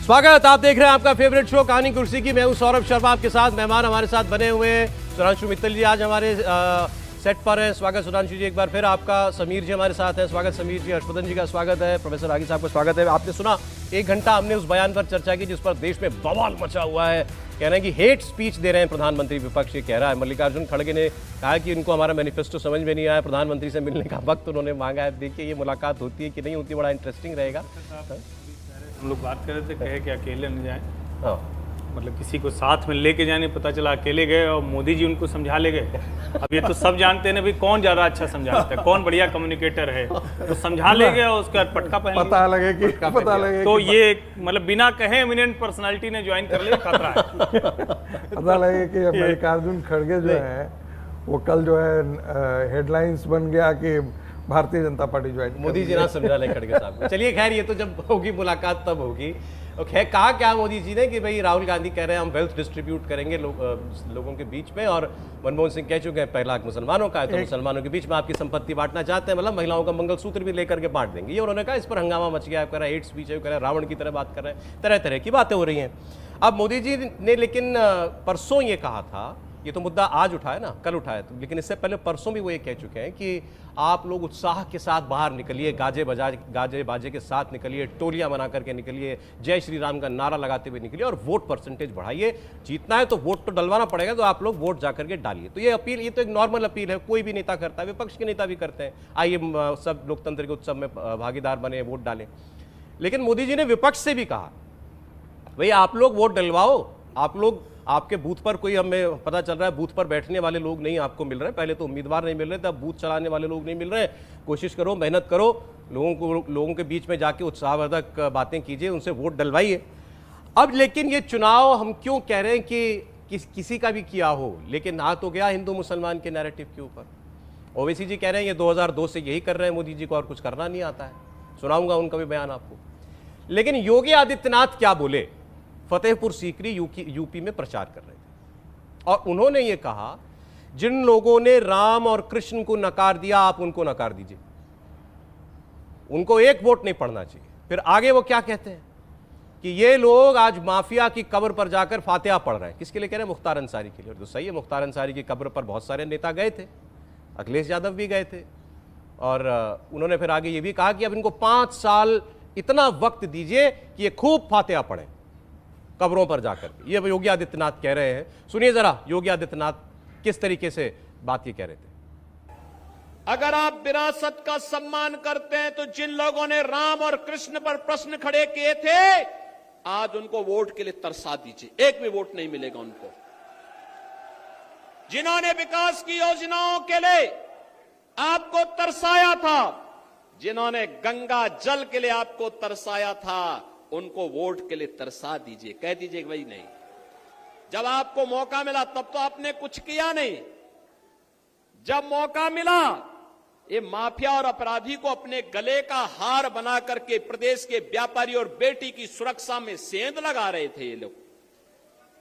स्वागत, आप देख रहे हैं आपका फेवरेट शो कहानी कुर्सी की। मैं हूं सौरभ शर्मा, आपके साथ मेहमान हमारे साथ बने हुए हैं सुधांशु मित्तल जी आज हमारे सेट पर हैं। स्वागत सुधांशु जी एक बार फिर आपका। समीर जी हमारे साथ हैं, स्वागत समीर जी। हर्षवर्धन जी का स्वागत है। प्रोफेसर रागी साहब का स्वागत है। आपने सुना 1 घंटा हमने उस बयान पर चर्चा की जिस पर देश में बवाल मचा हुआ है। कह रहे हैं कि हेट स्पीच दे रहे हैं प्रधानमंत्री, विपक्ष ये कह रहा है। मल्लिकार्जुन खड़गे ने कहा कि इनको हमारा मैनिफेस्टो समझ में नहीं आया, प्रधानमंत्री से मिलने का वक्त उन्होंने मांगा है। देखिए ये मुलाकात होती है कि नहीं होती, बड़ा इंटरेस्टिंग रहेगा। हम लोग बात कर रहे थे, कहे कि अकेले न जाएं, हाँ मतलब किसी को साथ में लेके जाने, पता चला अकेले गए और मोदी जी उनको समझा ले गए। अब ये तो सब जानते हैं ना भी कौन ज़्यादा अच्छा समझाता है, कौन बढ़िया कम्युनिकेटर है, तो समझा ले गए और उसके बाद पटका पहन पता लगे तो ये मतलब बिना कहे एमिनेंट पर्सनालिटी ने ज्वाइन कर लिया, खतरा है। पता लगे कि मल्लिकार्जुन खड़गे जो है वो कल जो है हेडलाइंस बन गया कि भारतीय जनता पार्टी ज्वाइन। मोदी जी ना समझा ले खड़गे साहब को। चलिए खैर, ये तो जब होगी मुलाकात तब होगी। और खैर कहा क्या मोदी जी ने कि भाई राहुल गांधी कह रहे हैं हम वेल्थ डिस्ट्रीब्यूट करेंगे लोगों के बीच में, और मनमोहन सिंह कह चुके हैं 1 लाख मुसलमानों का है तो मुसलमानों के बीच में आपकी संपत्ति बांटना चाहते हैं, मतलब महिलाओं का मंगलसूत्र भी लेकर के बांट देंगे। ये उन्होंने कहा। इस पर हंगामा मच गया। कह रहा है हेट स्पीच है, कह रहा है रावण की तरह बात कर रहे हैं, तरह तरह की बातें हो रही हैं। अब मोदी जी ने लेकिन परसों ये कहा था, ये तो मुद्दा आज उठाया ना, कल उठाया तो, लेकिन इससे पहले परसों भी वो ये कह चुके हैं कि आप लोग उत्साह के साथ बाहर निकलिए, गाजे बाजे के साथ निकलिए, टोलियां बना करके निकलिए, जय श्री राम का नारा लगाते हुए निकलिए और वोट परसेंटेज बढ़ाइए। जीतना है तो वोट तो डलवाना पड़ेगा, तो आप लोग वोट जाकर के डालिए। तो ये अपील, ये तो एक नॉर्मल अपील है, कोई भी नेता करता है, विपक्ष के नेता भी करते हैं। आइए सब लोकतंत्र के उत्सव में भागीदार बने, वोट डालें। लेकिन मोदी जी ने विपक्ष से भी कहा भाई आप लोग वोट डलवाओ, आप लोग, आपके बूथ पर कोई, हमें पता चल रहा है बूथ पर बैठने वाले लोग नहीं आपको मिल रहे हैं। पहले तो उम्मीदवार नहीं मिल रहे थे, अब बूथ चलाने वाले लोग नहीं मिल रहे हैं। कोशिश करो, मेहनत करो, लोगों के बीच में जाके उत्साहवर्धक बातें कीजिए, उनसे वोट डलवाइए। अब लेकिन ये चुनाव हम क्यों कह रहे हैं कि किसी का भी किया हो, लेकिन आ तो गया हिंदू मुसलमान के नैरेटिव के ऊपर। ओवैसी जी कह रहे हैं ये 2002 से यही कर रहे हैं मोदी जी को और कुछ करना नहीं आता है। सुनाऊंगा उनका भी बयान आपको। लेकिन योगी आदित्यनाथ क्या बोले? फतेहपुर सीकरी यूपी में प्रचार कर रहे थे और उन्होंने ये कहा जिन लोगों ने राम और कृष्ण को नकार दिया आप उनको नकार दीजिए, उनको एक वोट नहीं पड़ना चाहिए। फिर आगे वो क्या कहते हैं कि ये लोग आज माफिया की कब्र पर जाकर फातिहा पढ़ रहे हैं। किसके लिए कह रहे हैं? मुख्तार अंसारी के लिए। और तो सही है, मुख्तार अंसारी की कब्र पर बहुत सारे नेता गए थे, अखिलेश यादव भी गए थे। और उन्होंने फिर आगे ये भी कहा कि अब इनको 5 साल इतना वक्त दीजिए कि ये खूब फातिहा पढ़ें कब्रों पर जाकर। ये योगी आदित्यनाथ कह रहे हैं। सुनिए जरा योगी आदित्यनाथ किस तरीके से बात ये कह रहे थे। अगर आप विरासत का सम्मान करते हैं तो जिन लोगों ने राम और कृष्ण पर प्रश्न खड़े किए थे आज उनको वोट के लिए तरसा दीजिए, एक भी वोट नहीं मिलेगा उनको। जिन्होंने विकास की योजनाओं के लिए आपको तरसाया था, जिन्होंने गंगा जल के लिए आपको तरसाया था, उनको वोट के लिए तरसा दीजिए। कह दीजिए कि भाई नहीं, जब आपको मौका मिला तब तो आपने कुछ किया नहीं। जब मौका मिला ये माफिया और अपराधी को अपने गले का हार बना करके प्रदेश के व्यापारी और बेटी की सुरक्षा में सेंध लगा रहे थे ये लोग।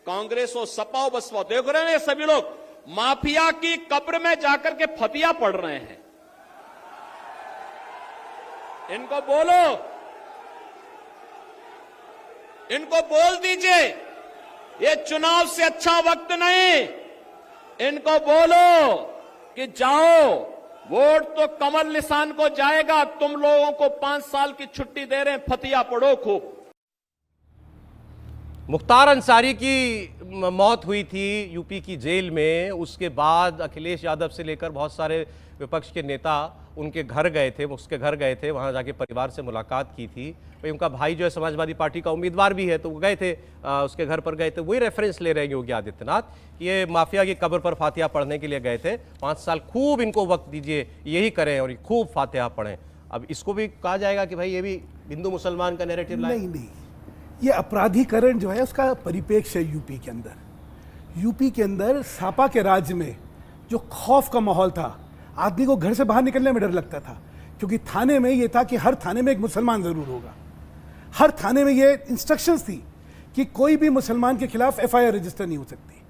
कांग्रेस और सपा बसपा देख रहे हैं, सभी लोग माफिया की कब्र में जाकर के फतिया पढ़ रहे हैं। इनको बोलो, इनको बोल दीजिए ये चुनाव से अच्छा वक्त नहीं। इनको बोलो कि जाओ, वोट तो कमल निशान को जाएगा, तुम लोगों को 5 साल की छुट्टी दे रहे हैं, फतिया पढ़ो खूब। मुख्तार अंसारी की मौत हुई थी यूपी की जेल में, उसके बाद अखिलेश यादव से लेकर बहुत सारे विपक्ष के नेता उनके घर गए थे, उसके घर गए थे, वहाँ जाके परिवार से मुलाकात की थी। भाई उनका भाई जो है समाजवादी पार्टी का उम्मीदवार भी है, तो वो गए थे, उसके घर पर गए थे। वही रेफरेंस ले रहे हैं योगी आदित्यनाथ कि ये माफिया की कब्र पर फातिहा पढ़ने के लिए गए थे। 5 साल खूब इनको वक्त दीजिए, यही करें और खूब फातिहा पढ़ें। अब इसको भी कहा जाएगा कि भाई ये भी हिंदू मुसलमान का नैरेटिव लाए? नहीं, ये अपराधीकरण जो है उसका परिपेक्ष है। यूपी के अंदर सापा के राज्य में जो खौफ का माहौल था, आदमी को घर से बाहर निकलने में डर लगता था, क्योंकि थाने में ये था कि हर थाने में एक मुसलमान जरूर होगा। हर थाने में ये इंस्ट्रक्शंस थी कि कोई भी मुसलमान के खिलाफ एफआईआर रजिस्टर नहीं हो सकती,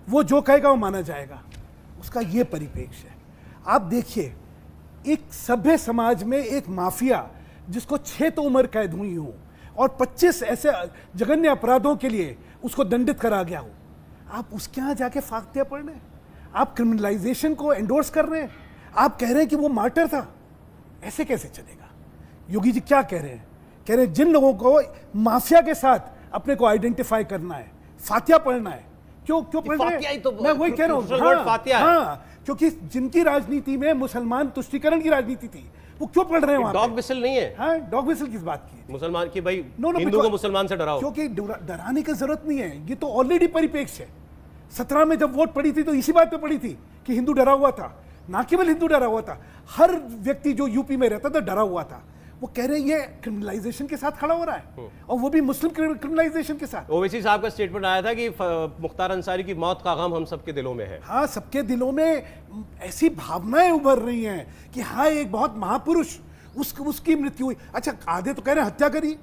वो जो कहेगा वो माना जाएगा। उसका ये परिपेक्ष है। आप देखिए, एक सभ्य समाज में एक माफिया जिसको 6 तो उम्र कैद हुई हो, और 25 ऐसे जघन्य अपराधों के लिए उसको दंडित करा गया हो, आप उसके यहाँ जाके फाख्तिया पढ़ रहे हैं, आप क्रिमिनलाइजेशन को एंडोर्स कर रहे हैं, आप कह रहे हैं कि वो मार्टर था। ऐसे कैसे चलेगा? योगी जी क्या कह रहे हैं? कह रहे हैं जिन लोगों को माफिया के साथ अपने को आइडेंटिफाई करना है, फातिया पढ़ना है। क्यों पढ़ रहे फातिया ही हैं? तो मैं वही कह रहा crucial word हूँ। फातिया है। हाँ, क्योंकि जिनकी राजनीति में मुसलमान तुष्टीकरण की राजनीति थी, वो क्यों पढ़ रहे हैं वहां डॉग पे? विसल नहीं है हाँ, डॉग विसल किस बात की? मुसलमान की, भाई No, no, हिंदू को because- मुसलमान से डराओ। क्योंकि डराने की जरूरत नहीं है, ये तो ऑलरेडी परिपेक्ष है। 17 में जब वोट पड़ी थी तो इसी बात पे पड़ी थी कि हिंदू डरा हुआ था। ना केवल हिंदू डरा हुआ था, हर व्यक्ति जो यूपी में रहता था डरा हुआ था। वो कह रहे हैं ये क्रिमिनलाइजेशन के साथ खड़ा हो रहा है, और वो भी मुस्लिम क्रिमिनलाइजेशन के साथ। ओवैसी साहब का स्टेटमेंट आया था कि मुख्तार अंसारी की मौत का गम हम सबके दिलों में है। हाँ, सबके दिलों में ऐसी भावनाएं उभर रही हैं कि हाँ, एक बहुत महापुरुष, उसकी मृत्यु हुई। अच्छा, आधे तो कह रहे हैं हत्या करी,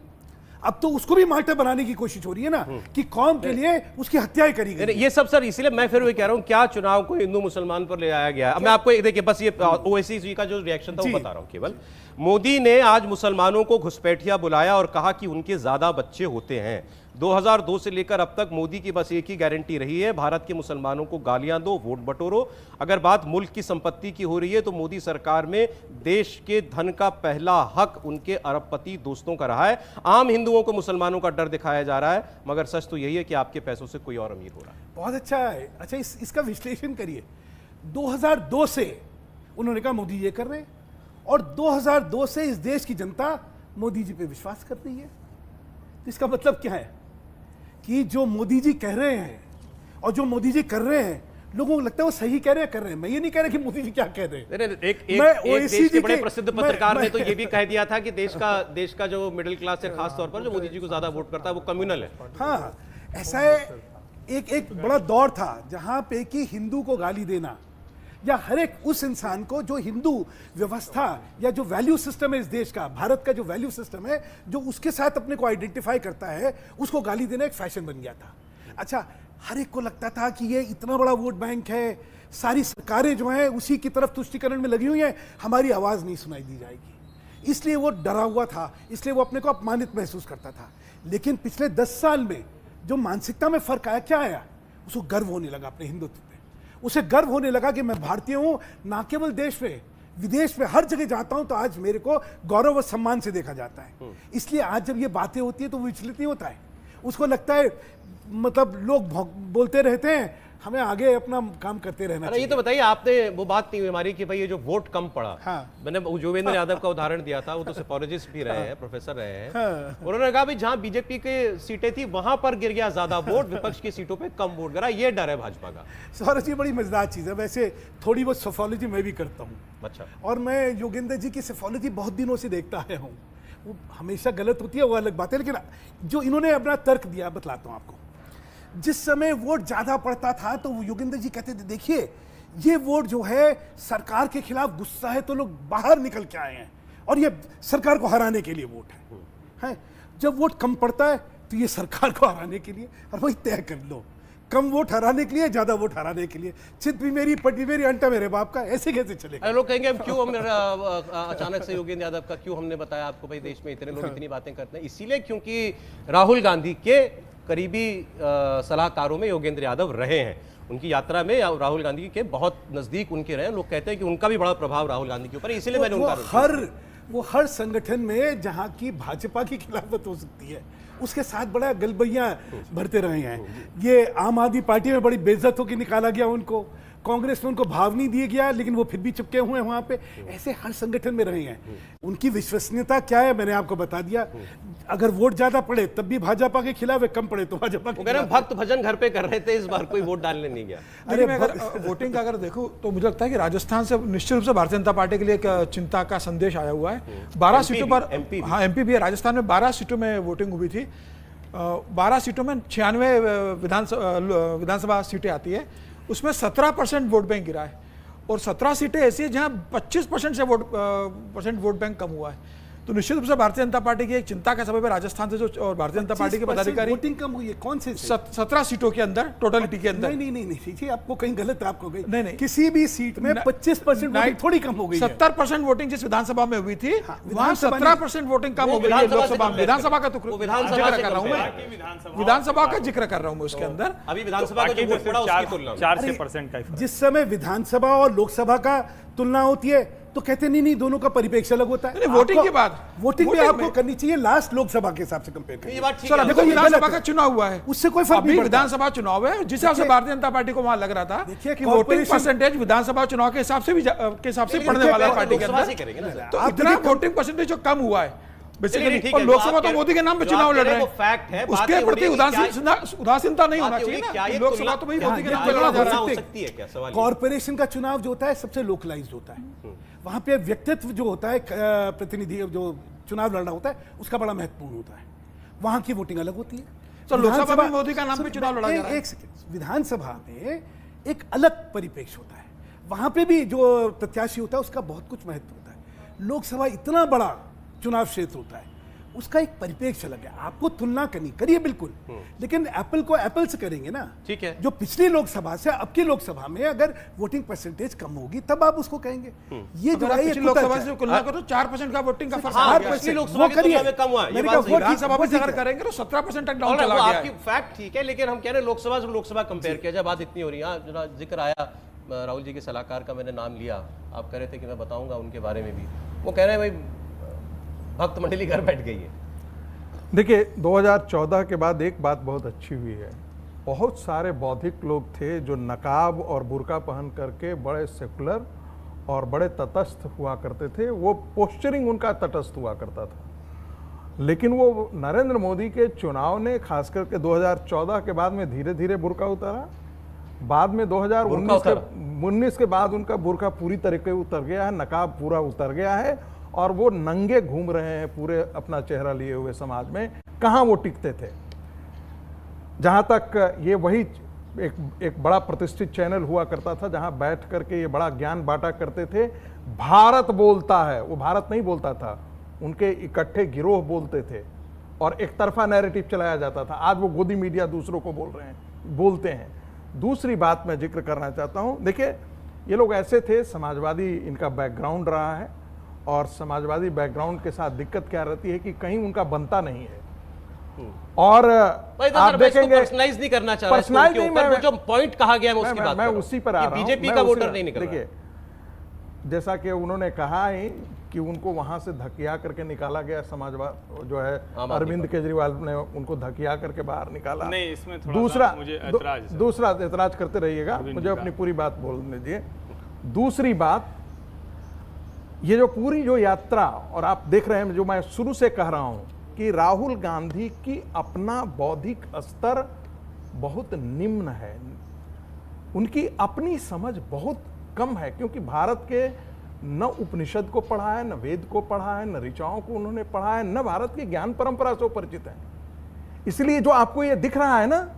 अब तो उसको भी मार्टर बनाने की कोशिश हो रही है ना कि कौम के लिए उसकी हत्याएं करी गई। ये सब सर, इसीलिए मैं फिर वही कह रहा हूँ, क्या चुनाव को हिंदू मुसलमान पर ले आया गया है? अब मैं आपको देखिए, बस ये ओवैसी जी का जो रिएक्शन था वो बता रहा हूँ केवल। मोदी ने आज मुसलमानों को घुसपैठिया बुलाया और कहा कि उनके ज्यादा बच्चे होते हैं। 2002 से लेकर अब तक मोदी की बस एक ही गारंटी रही है, भारत के मुसलमानों को गालियां दो, वोट बटोरो। अगर बात मुल्क की संपत्ति की हो रही है तो मोदी सरकार में देश के धन का पहला हक उनके अरबपति दोस्तों का रहा है। आम हिंदुओं को मुसलमानों का डर दिखाया जा रहा है, मगर सच तो यही है कि आपके पैसों से कोई और अमीर हो रहा है। बहुत अच्छा है। अच्छा, इसका विश्लेषण करिए। 2002 से उन्होंने कहा मोदी ये कर रहे हैं, और 2002 से इस देश की जनता मोदी जी पे विश्वास कर रही है। तो इसका मतलब क्या है कि जो मोदी जी कह रहे हैं और जो मोदी जी कर रहे हैं, लोगों को लगता है वो सही कह रहे हैं, कर रहे हैं। मैं ये नहीं कह रहा कि मोदी जी क्या कह रहे हैं। एक मैं देश के बड़े के- प्रसिद्ध मैं- पत्रकार ने मैं- तो ये भी कह दिया था कि देश का जो मिडिल क्लास है, खास तौर पर जो मोदी जी को ज्यादा वोट करता है, वो कम्युनल है। हाँ, ऐसा है। एक बड़ा दौर था जहां पे कि हिंदू को गाली देना या हर एक उस इंसान को जो हिंदू व्यवस्था या जो वैल्यू सिस्टम है इस देश का, भारत का जो वैल्यू सिस्टम है, जो उसके साथ अपने को आइडेंटिफाई करता है, उसको गाली देना एक फैशन बन गया था। अच्छा, हर एक को लगता था कि ये इतना बड़ा वोट बैंक है, सारी सरकारें जो हैं उसी की तरफ तुष्टीकरण में लगी हुई हैं, हमारी आवाज नहीं सुनाई दी जाएगी, इसलिए वो डरा हुआ था, इसलिए वो अपने को अपमानित महसूस करता था। लेकिन पिछले 10 साल में जो मानसिकता में फर्क आया, क्या आया? उसको गर्व होने लगा अपने हिंदुत्व पे। उसे गर्व होने लगा कि मैं भारतीय हूं, ना केवल देश में, विदेश में, हर जगह जाता हूं तो आज मेरे को गौरव और सम्मान से देखा जाता है। इसलिए आज जब ये बातें होती है तो वो विचलित नहीं होता है। उसको लगता है, मतलब लोग बोलते रहते हैं, हमें आगे अपना काम करते रहना अरे ये चाहिए। तो बताइए, आपने वो बात नहीं हुई हमारी कि भाई ये जो वोट कम पड़ा, हाँ। मैंने जोगेंद्र यादव का उदाहरण दिया था, वो तो सेफोलॉजिस्ट भी रहे हैं, प्रोफेसर रहे हैं। उन्होंने कहा भाई जहां बीजेपी के सीटें थी वहां पर गिर गया ज्यादा वोट, विपक्ष की सीटों पे कम वोट गिरा, ये डर है भाजपा का। सौरभ जी, बड़ी मजेदार चीज़ है। वैसे थोड़ी बहुत सोफोलॉजी मैं भी करता हूँ, अच्छा, और मैं योगेंद्र जी की सोफोलॉजी बहुत दिनों से देखता आया हूँ। वो हमेशा गलत होती है, वो अलग बात है, लेकिन जो इन्होंने अपना तर्क दिया बतलाता हूँ आपको। जिस समय वोट ज्यादा पड़ता था तो वो योगेंद्र जी कहते थे, देखिए ये वोट जो है सरकार के खिलाफ गुस्सा है तो लोग बाहर निकल के आए हैं, और ये सरकार को हराने के लिए वोट है। जब वोट कम पड़ता है तो ये सरकार को हराने के लिए, और वही तय कर लो, कम वोट हराने के लिए, ज्यादा वोट हराने के लिए। चित भी मेरी, पट भी मेरी, अंटा मेरे बाप का, ऐसे कैसे चलेगा? अरे लोग कहेंगे हम क्यों, हम अचानक से योगेंद्र यादव का क्यों हमने बताया आपको, भाई देश में इतने लोग इतनी बातें करते हैं, इसीलिए क्योंकि राहुल गांधी के करीबी सलाहकारों में योगेंद्र यादव रहे हैं। उनकी यात्रा में राहुल गांधी के बहुत नजदीक उनके रहे। लोग कहते हैं कि उनका भी बड़ा प्रभाव राहुल गांधी के ऊपर है, इसीलिए मैंने उनका वो हर संगठन में जहां की भाजपा की खिलाफत हो सकती है, उसके साथ बड़ा गलबैया भरते रहे हैं। ये आम आदमी पार्टी में बड़ी बेइज्जत होकर निकाला गया उनको, कांग्रेस में उनको भाव नहीं दिया गया, लेकिन वो फिर भी चिपके हुए हैं वहां पे। ऐसे हर संगठन में रहे हैं। उनकी विश्वसनीयता क्या है मैंने आपको बता दिया। अगर वोट ज्यादा पड़े तब भी भाजपा के खिलाफ है, कम पड़े तो भाजपा के खिलाफ। भक्त भजन घर पे कर रहे थे, इस बार कोई वोट डालने नहीं गया। अरे मैं अगर वोटिंग का अगर देखूं तो मुझे लगता है कि राजस्थान से निश्चित रूप से भारतीय जनता पार्टी के लिए एक चिंता का संदेश आया हुआ है। 12 सीटों पर, हाँ एमपी भी है, राजस्थान में 12 सीटों में वोटिंग हुई थी। 12 सीटों में 96 विधानसभा सीटें आती है, उसमें 17% वोट बैंक गिरा है, और 17 सीटें ऐसी है जहां 25% से वोट बैंक कम हुआ है। तो निश्चित रूप से भारतीय जनता पार्टी की एक चिंता का सबब है राजस्थान से जो और भारतीय जनता पार्टी के 25% पदाधिकारी वोटिंग कम हुई है, कौन से 17 सीटों के अंदर टोटलिटी के अंदर नहीं, जी आपको कहीं गलत आपको गई। नहीं। किसी भी सीट में 25% वोटिंग थोड़ी कम हो गई है। 70% वोटिंग जिस विधानसभा में हुई थी वहां विधानसभा 17% वोटिंग कम हो गई है लोकसभा में। विधानसभा का तो जिक्र कर रहा हूं मैं, विधानसभा का जिक्र कर रहा हूं मैं उसके अंदर। अभी विधानसभा का जो वोट पड़ा उसकी तुलना में 4% का ही फर्क। जिस समय विधानसभा और लोकसभा का तुलना होती है तो कहते नहीं दोनों का परिप्रेक्ष्य अलग होता है। वोटिंग के बाद वोटिंग भी आपको करनी चाहिए लास्ट लोकसभा के हिसाब से कंपेयर करके। ये बात ठीक सर है। देखो विधानसभा का चुनाव हुआ है, उससे कोई फर्क अभी नहीं पड़ता। विधानसभा चुनाव है, जिस हिसाब से भारतीय जनता पार्टी को वहां लग रहा था देखिए कि वोटिंग कॉर्पोरेशन- परसेंटेज विधानसभा चुनाव के हिसाब से भी पड़ने देखिए, वाला है पहले पार्टी के लोकसभा से अंदर। करेंगे ना। तो आप इतना देखिए वोटिंग परसेंटेज जो कम हुआ है चलिए, बेसिकली, ठीक और है, लोकसभा जो तो आप मोदी के नाम पे जो चुनाव आप लड़ कह रहे रहे हैं, वो fact है। हैं, बात उसके ये हो प्रति रही है कि उदासीनता नहीं बात होना ये हो चाहिए रही है, क्या ना। ये लोकसभा तुलना- तो भाई क्या मोदी के ये नाम पे लड़ा जा तुलना रहा हो है। सकती है क्या? सवाल ये। कॉर्पोरेशन का चुनाव जो होता है सबसे लोकलाइज्ड होता है। वहां पे व्यक्तित्व जो होता है प्रतिनिधि जो चुनाव लड़ना होता है उसका बड़ा महत्वपूर्ण होता है। वहां की वोटिंग अलग होती है। तो लोकसभा में विधानसभा- मोदी का नाम पे चुनाव लड़ा जा रहा है। एक सेकंड, विधानसभा में एक अलग परिप्रेक्ष्य होता है। वहां पे भी जो प्रत्याशी होता है उसका बहुत कुछ महत्व होता है। लोकसभा इतना बड़ा चुनाव क्षेत्र होता है, उसका एक परिप्रेक्ष्य अलग है। आपको तुलना करनी करिए बिल्कुल, लेकिन एप्पल को एप्पल से करेंगे ना। ठीक है। जो पिछली लोकसभा से अब की लोकसभा में अगर वोटिंग परसेंटेज कम होगी तब आप उसको कहेंगे। ये जो अगर आप है ये पिछली लोकसभा से तुलना करो तो 4% का वोटिंग का फर्क आ हाँ, गया। पिछली लोकसभा की तुलना में कम हुआ है, ये मैंने बात कहा सही वो है। ठीक- विधानसभा वो में से ठीक अगर है। करेंगे तो 17% तक डाउन और चला वो गया आपकी है। फैक्ट ठीक है, लेकिन हम कह रहे हैं लोकसभा से लोकसभा कंपेयर किया जाए, बात इतनी हो रही है। हाँ, जरा जिक्र आया राहुल जी के सलाहकार का, मैंने नाम लिया, आप कह रहे थे कि मैं बताऊंगा उनके बारे में भी। वो कह रहे हैं भाई भक्त मंडली घर बैठ गई है। देखिए 2014 के बाद एक बात बहुत अच्छी हुई है। बहुत सारे बौद्धिक लोग थे जो नकाब और बुर्का पहन करके बड़े सेकुलर और बड़े तटस्थ हुआ करते थे। वो पोस्चरिंग उनका तटस्थ हुआ करता था। लेकिन वो नरेंद्र मोदी के चुनाव ने खास करके 2014 के बाद में धीरे धीरे बुर्का उतारा। बाद में 2019 के बाद उनका बुर्का पूरी तरीके उतर गया है, नकाब पूरा उतर गया है और वो नंगे घूम रहे हैं पूरे अपना चेहरा लिए हुए समाज में। कहाँ वो टिकते थे? जहाँ तक ये वही एक बड़ा प्रतिष्ठित चैनल हुआ करता था जहाँ बैठ करके ये बड़ा ज्ञान बांटा करते थे। भारत बोलता है, वो भारत नहीं बोलता था, उनके इकट्ठे गिरोह बोलते थे और एक तरफा नैरेटिव चलाया जाता था। आज वो गोदी मीडिया दूसरों को बोलते हैं। दूसरी बात मैं जिक्र करना चाहता हूँ, देखिए ये लोग ऐसे थे, समाजवादी इनका बैकग्राउंड रहा है और समाजवादी बैकग्राउंड के साथ दिक्कत क्या रहती है कि कहीं उनका बनता नहीं है। और आप देखेंगे पर्सनलाइज नहीं करना चाह रहा पर्सनलाइज नहीं, मैं जो पॉइंट कहा गया है मैं उसकी बात मैं कर रहा उसी हूं पर आ कि रहा हूं। बीजेपी मैं का उसी वोटर पर- नहीं निकल रहा है। देखिए जैसा कि उन्होंने कहा है कि उनको वहां से धकिया करके निकाला गया, समाजवाद जो है आदमी अरविंद केजरीवाल ने उनको धकिया करके बाहर निकाला। नहीं, इसमें थोड़ा दूसरा सा मुझे ऐतराज है। दूसरा एतराज करते रहिएगा, अरविंद मुझे जी अपनी का। पूरी बात बोलने दीजिए। दूसरी बात, ये जो पूरी जो यात्रा, और आप देख रहे हैं जो मैं शुरू से कह रहा हूं कि राहुल गांधी की अपना बौद्धिक स्तर बहुत निम्न है, उनकी अपनी समझ बहुत कम है, क्योंकि भारत के न उपनिषद को पढ़ा है, न वेद को पढ़ा है, न ऋचाओं को उन्होंने पढ़ा है, न भारत की ज्ञान परंपरा से परिचित है। इसलिए जो आपको ये दिख रहा है ना,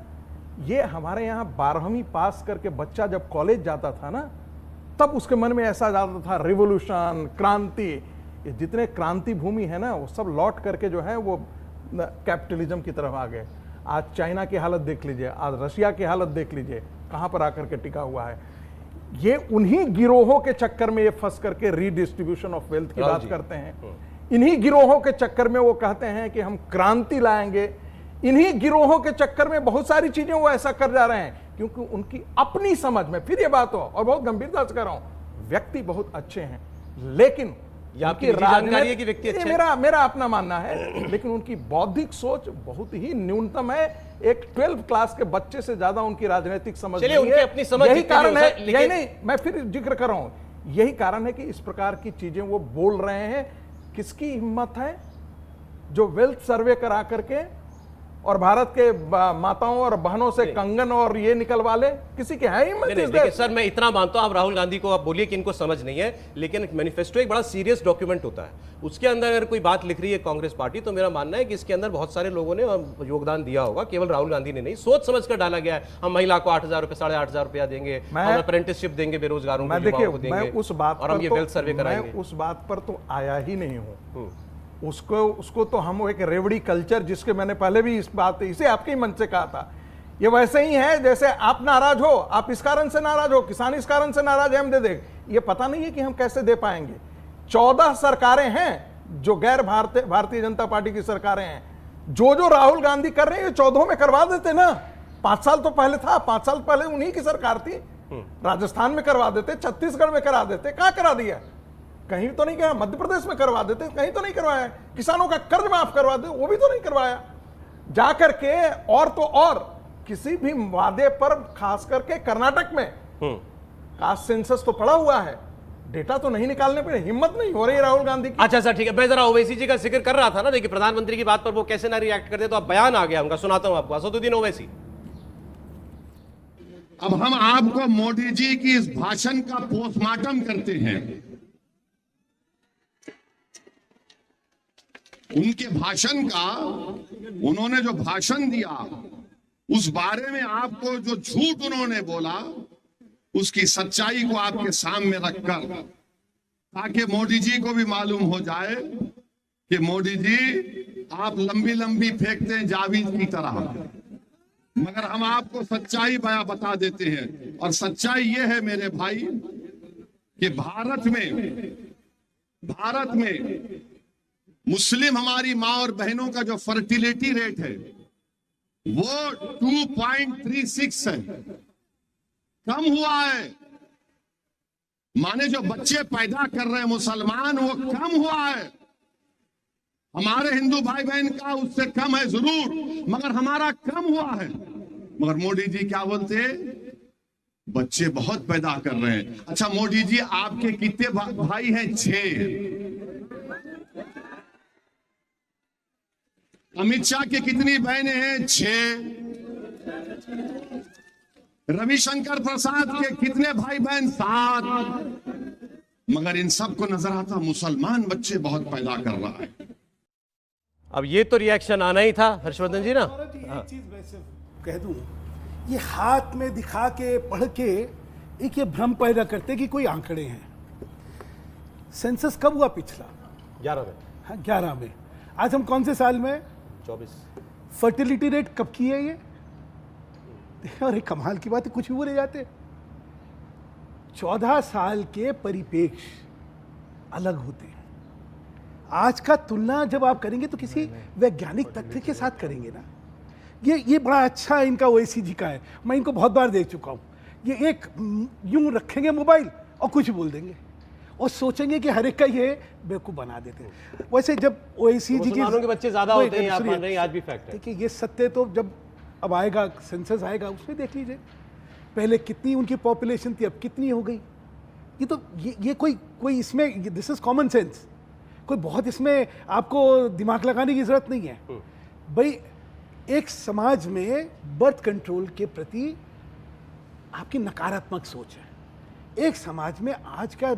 ये हमारे यहाँ 12वीं पास करके बच्चा जब कॉलेज जाता था ना, तब उसके मन में ऐसा जाता था रिवोल्यूशन, क्रांति। ये जितने क्रांति भूमि है ना, वो सब लौट करके जो है वो कैपिटलिज्म की तरफ आ गए। आज चाइना की हालत देख लीजिए, आज रशिया की हालत देख लीजिए, कहाँ पर आकर के टिका हुआ है। ये उन्हीं गिरोहों के चक्कर में ये फंस करके रीडिस्ट्रीब्यूशन ऑफ वेल्थ की बात करते हैं। इन्हीं गिरोहों के चक्कर में वो कहते हैं कि हम क्रांति लाएंगे। इन्हीं गिरोहों के चक्कर में बहुत सारी चीजें वो ऐसा कर जा रहे हैं, क्योंकि उनकी अपनी समझ में, फिर ये बात हो, और बहुत गंभीरता से कह रहा हूं, व्यक्ति बहुत अच्छे हैं, लेकिन ये आपकी निजी जानकारी है कि व्यक्ति अच्छे हैं? मेरा अपना मानना है, लेकिन उनकी बौद्धिक सोच बहुत ही न्यूनतम है। एक 12th क्लास के बच्चे से ज्यादा उनकी राजनीतिक समझ चलिए, नहीं उनकी है। अपनी समझ यही जितनी कारण हो है, सके, यही लेकिन- नहीं, मैं फिर जिक्र कर रहा हूं, यही कारण है कि इस प्रकार की चीजें वो बोल रहे हैं। किसकी हिम्मत है जो वेल्थ सर्वे करा करके और भारत के माताओं और बहनों से कंगन और ये निकलवा ले? किसी की है हिम्मत? नहीं, देखिए सर, मैं इतना मानता हूं, आप राहुल गांधी को आप बोलिए कि इनको समझ नहीं है, लेकिन मैनिफेस्टो एक बड़ा सीरियस डॉक्यूमेंट होता है। उसके अंदर अगर कोई बात लिख रही है कांग्रेस पार्टी, तो मेरा मानना है कि इसके अंदर बहुत सारे लोगों ने योगदान दिया होगा, केवल राहुल गांधी ने नहीं, सोच समझ कर डाला गया है। हम महिला को 8,000 रुपए, 8,500 रुपया देंगे, हम अप्रेंटिसशिप देंगे बेरोजगारों को, मैं देखिए, युवाओं को देंगे, मैं उस बात और हम ये वेल्थ सर्वे मैं कराएंगे। उस बात पर तो आया ही नहीं हूं। उसको उसको तो हम एक रेवड़ी कल्चर, जिसके मैंने पहले भी इस बात इसे आपके ही मन से कहा था, ये वैसे ही है जैसे आप नाराज हो, आप इस कारण से नाराज हो, किसान इस कारण से नाराज है, हम दे दें। ये पता नहीं है कि हम कैसे दे पाएंगे। 14 सरकारें हैं जो गैर भारतीय जनता पार्टी की सरकारें हैं। जो राहुल गांधी कर रहे हैं 14 में करवा देते ना। 5 साल तो पहले था, 5 साल पहले उन्हीं की सरकार थी। राजस्थान में करवा देते, छत्तीसगढ़ में करा देते, कहां करा दिया? कहीं तो नहीं किया। मध्य प्रदेश में करवा देते, कहीं तो नहीं करवाया। किसानों का कर्ज माफ करवा दे, वो भी तो नहीं करवाया। जाकर के और तो और किसी भी वादे पर, खास करके कर्नाटक में कास्ट सेंसस तो पड़ा हुआ है, डेटा तो नहीं निकालने पे हिम्मत नहीं हो रही राहुल गांधी की। अच्छा सर, ठीक है। मैं जरा ओवैसी जी का जिक्र कर रहा था ना, देखिए प्रधानमंत्री की बात पर वो कैसे ना रिएक्ट करते, तो अब बयान आ गया उनका, सुनाता हूं आपको। असदुद्दीन ओवैसी। अब हम आपको मोदी जी की इस भाषण का पोस्टमार्टम करते हैं। उनके भाषण का, उन्होंने जो भाषण दिया उस बारे में आपको जो झूठ उन्होंने बोला उसकी सच्चाई को आपके सामने रखकर, ताकि मोदी जी को भी मालूम हो जाए कि मोदी जी आप लंबी लंबी फेंकते हैं जावीद की तरह, मगर हम आपको सच्चाई बता देते हैं। और सच्चाई ये है मेरे भाई कि भारत में मुस्लिम हमारी मां और बहनों का जो फर्टिलिटी रेट है वो 2.36 है, कम हुआ है। माने जो बच्चे पैदा कर रहे हैं मुसलमान, वो कम हुआ है। हमारे हिंदू भाई बहन का उससे कम है जरूर, मगर हमारा कम हुआ है। मगर मोदी जी क्या बोलते हैं? बच्चे बहुत पैदा कर रहे हैं। अच्छा मोदी जी, आपके कितने भाई हैं? 6। अमित शाह के कितनी बहनें हैं? 6। रविशंकर प्रसाद के कितने भाई बहन? 7। मगर इन सबको नजर आता मुसलमान बच्चे बहुत पैदा कर रहा है। अब ये तो रिएक्शन आना ही था हर्षवर्धन जी ना। एक चीज मैं सिर्फ कह दूं, ये हाथ में दिखा के पढ़ के एक ये भ्रम पैदा करते कि कोई आंकड़े हैं। सेंसस कब हुआ? पिछला 11 में। हाँ, 11 में। आज हम कौन से साल में? 24। फर्टिलिटी रेट कब की है ये? और एक कमाल की बात है, कुछ भी बोले जाते। 14 साल के परिपेक्ष अलग होते हैं। आज का तुलना जब आप करेंगे तो किसी वैज्ञानिक तथ्य के साथ करेंगे ना। ये बड़ा अच्छा इनका ओवैसी जी का है, मैं इनको बहुत बार देख चुका हूँ। ये एक यूं रखेंगे मोबाइल और कुछ बोल देंगे और सोचेंगे कि हर एक का ये बेवकूफ बना देते हैं। वैसे जब ओवैसी जी के बच्चे ज्यादा होते हैं, आप मान रहे हैं, आज भी फैक्ट है। देखिए ये सत्य तो जब अब आएगा, सेंसस आएगा, उसमें देख लीजिए पहले कितनी उनकी पॉपुलेशन थी, अब कितनी हो गई। ये तो ये कोई इसमें, दिस इज कॉमन सेंस, कोई बहुत इसमें आपको दिमाग लगाने की जरूरत नहीं है भाई। एक समाज में बर्थ कंट्रोल के प्रति आपकी नकारात्मक सोच है। एक समाज में आज का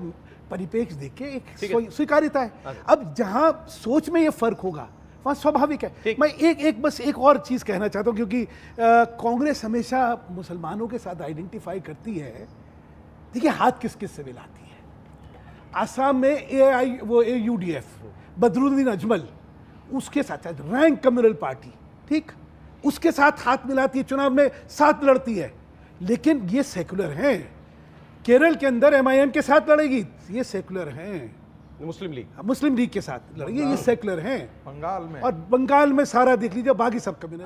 परिपेक्ष देख के एक स्वीकार्यता है। अब जहां सोच में ये फर्क होगा वहां स्वाभाविक है। मैं बस एक और चीज कहना चाहता हूं, क्योंकि कांग्रेस हमेशा मुसलमानों के साथ आइडेंटिफाई करती है। देखिए हाथ किस किस से मिलाती है। आसाम में AUDF, बदरुद्दीन अजमल, उसके साथ रैंक कम्युनल पार्टी, ठीक, उसके साथ हाथ मिलाती है, चुनाव में साथ लड़ती है। लेकिन ये सेकुलर हैं। केरल के अंदर MIM के साथ लड़ेगी, ये सेकुलर हैं। मुस्लिम लीग के साथ लड़ेगी, ये सेकुलर हैं। बंगाल में, और बंगाल में सारा देख लीजिए, बाकी सब कम्युनल।